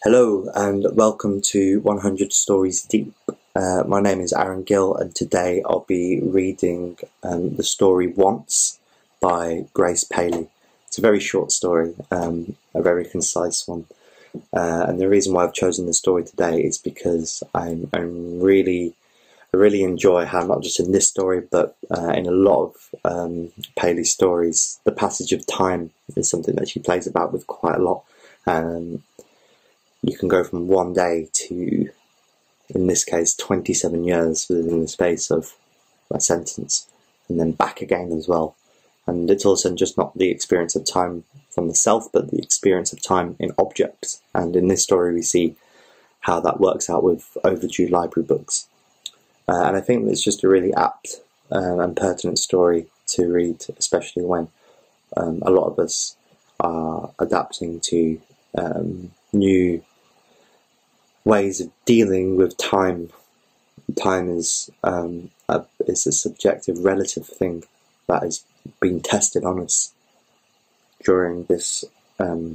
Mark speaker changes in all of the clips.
Speaker 1: Hello and welcome to 100 Stories Deep. My name is Arron Gill and today I'll be reading the story Once by Grace Paley. It's a very short story, a very concise one. And the reason why I've chosen the story today is because I really enjoy how, not just in this story but in a lot of Paley's stories, the passage of time is something that she plays about with quite a lot. You can go from one day to, in this case, 27 years within the space of a sentence, and then back again as well. And it's also just not the experience of time from the self, but the experience of time in objects. And in this story we see how that works out with overdue library books. And I think it's just a really apt and pertinent story to read, especially when a lot of us are adapting to new ways of dealing with time. Time is a subjective, relative thing that is being tested on us during this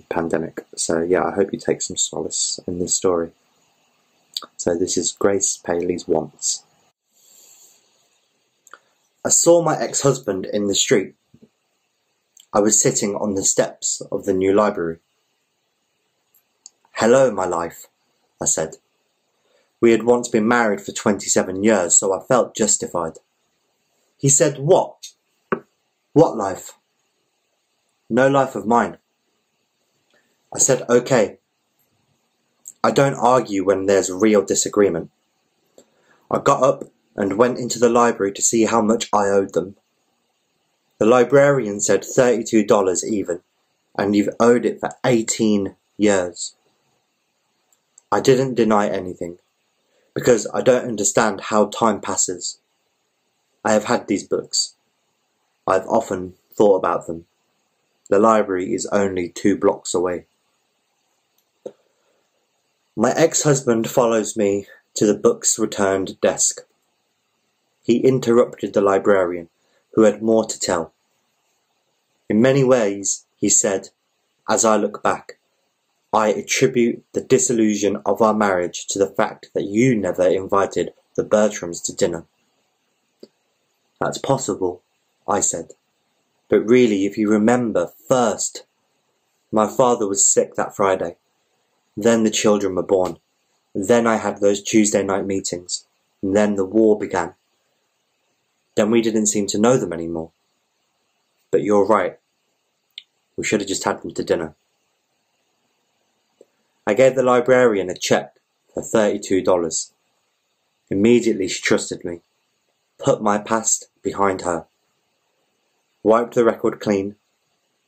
Speaker 1: pandemic. So yeah, I hope you take some solace in this story. So this is Grace Paley's Once. I saw my ex-husband in the street. I was sitting on the steps of the new library. "Hello, my life," I said. We had once been married for 27 years, so I felt justified. He said, "What? What life?" "No life of mine." I said, "Okay." I don't argue when there's real disagreement. I got up and went into the library to see how much I owed them. The librarian said $32 even, and you've owed it for 18 years. I didn't deny anything, because I don't understand how time passes. I have had these books. I've often thought about them. The library is only 2 blocks away. My ex-husband follows me to the books returned desk. He interrupted the librarian, who had more to tell. "In many ways," he said, "as I look back, I attribute the disillusion of our marriage to the fact that you never invited the Bertrams to dinner." "That's possible," I said. "But really, if you remember, first, my father was sick that Friday. Then the children were born. Then I had those Tuesday night meetings. And then the war began. Then we didn't seem to know them anymore. But you're right. We should have just had them to dinner." I gave the librarian a cheque for $32. Immediately she trusted me, put my past behind her, wiped the record clean,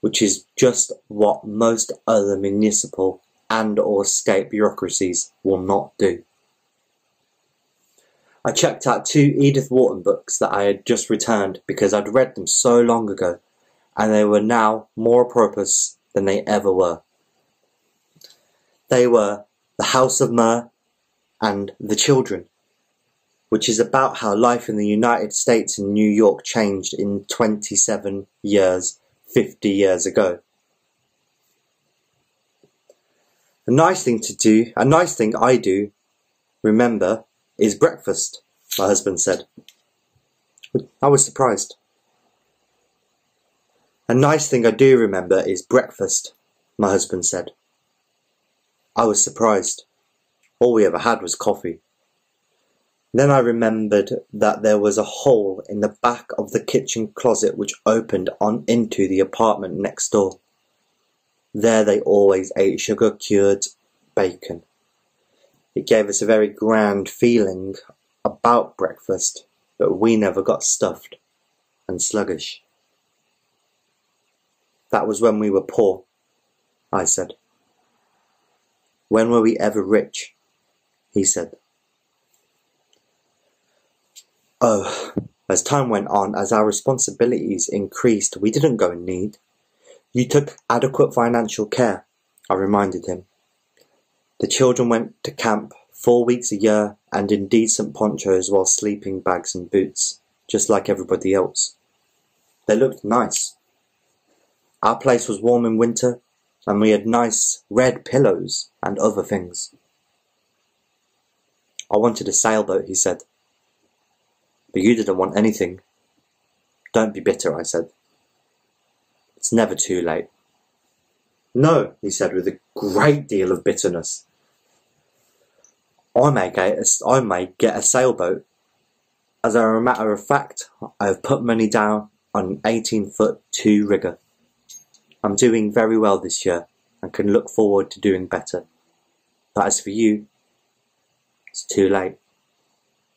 Speaker 1: which is just what most other municipal and/or state bureaucracies will not do. I checked out 2 Edith Wharton books that I had just returned because I'd read them so long ago, and they were now more apropos than they ever were. They were The House of Myrrh and The Children, which is about how life in the United States and New York changed in 27 years, 50 years ago. A nice thing I do remember is breakfast, my husband said. I was surprised. "A nice thing I do remember is breakfast," my husband said. I was surprised. All we ever had was coffee. Then I remembered that there was a hole in the back of the kitchen closet which opened on into the apartment next door. There they always ate sugar-cured bacon. It gave us a very grand feeling about breakfast, but we never got stuffed and sluggish. "That was when we were poor," I said. "When were we ever rich?" he said. "Oh, as time went on, as our responsibilities increased, we didn't go in need. You took adequate financial care," I reminded him. "The children went to camp 4 weeks a year and in decent ponchos while sleeping bags and boots, just like everybody else. They looked nice. Our place was warm in winter and we had nice red pillows and other things. I wanted a sailboat, he said. But you didn't want anything. Don't be bitter, I said. It's never too late. No, he said with a great deal of bitterness. I may get a sailboat. As a matter of fact, I have put money down on an 18-foot 2 rigger. I'm doing very well this year and can look forward to doing better. But as for you, it's too late.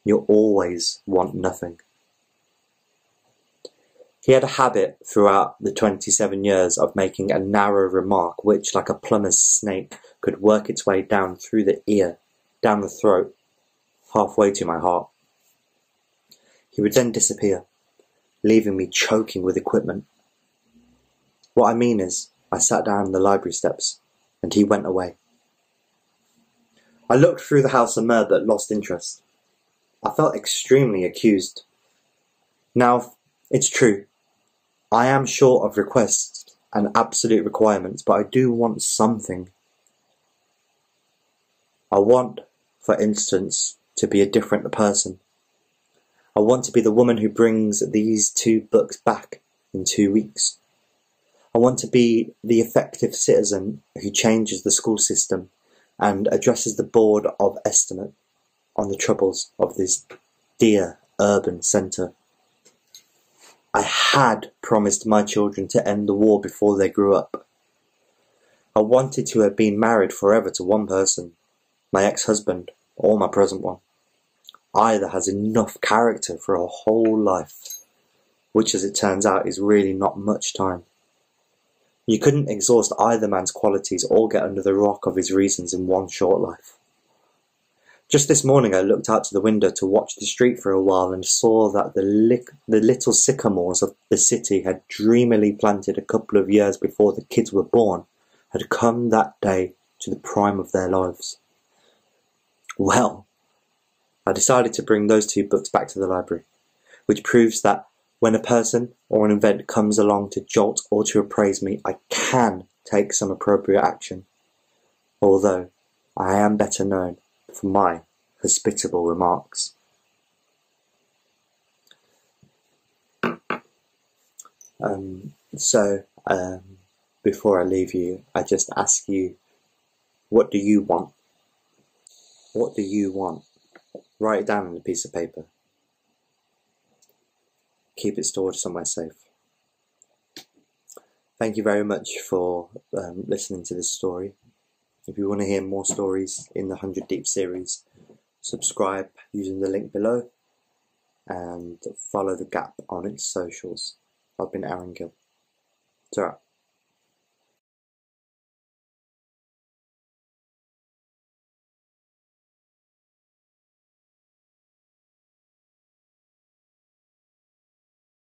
Speaker 1: You'll always want nothing. He had a habit throughout the 27 years of making a narrow remark which, like a plumber's snake, could work its way down through the ear, down the throat, halfway to my heart. He would then disappear, leaving me choking with equipment. What I mean is, I sat down on the library steps, and he went away. I looked through the house and mirrored but lost interest. I felt extremely accused. Now, it's true. I am short of requests and absolute requirements, but I do want something. I want, for instance, to be a different person. I want to be the woman who brings these 2 books back in 2 weeks. I want to be the effective citizen who changes the school system and addresses the board of estimate on the troubles of this dear urban centre. I had promised my children to end the war before they grew up. I wanted to have been married forever to one person, my ex-husband or my present one. Either has enough character for a whole life, which as it turns out is really not much time. You couldn't exhaust either man's qualities or get under the rock of his reasons in one short life. Just this morning I looked out to the window to watch the street for a while and saw that the little sycamores of the city had dreamily planted a couple of years before the kids were born had come that day to the prime of their lives. Well, I decided to bring those 2 books back to the library, which proves that when a person or an event comes along to jolt or to appraise me, I can take some appropriate action, although I am better known for my hospitable remarks. Before I leave you, I just ask you, what do you want? What do you want? Write it down on a piece of paper. Keep it stored somewhere safe. Thank you very much for listening to this story. If you want to hear more stories in the 100 Deep series, subscribe using the link below and follow The Gap on its socials. I've been Arron Gill. Ta-ra.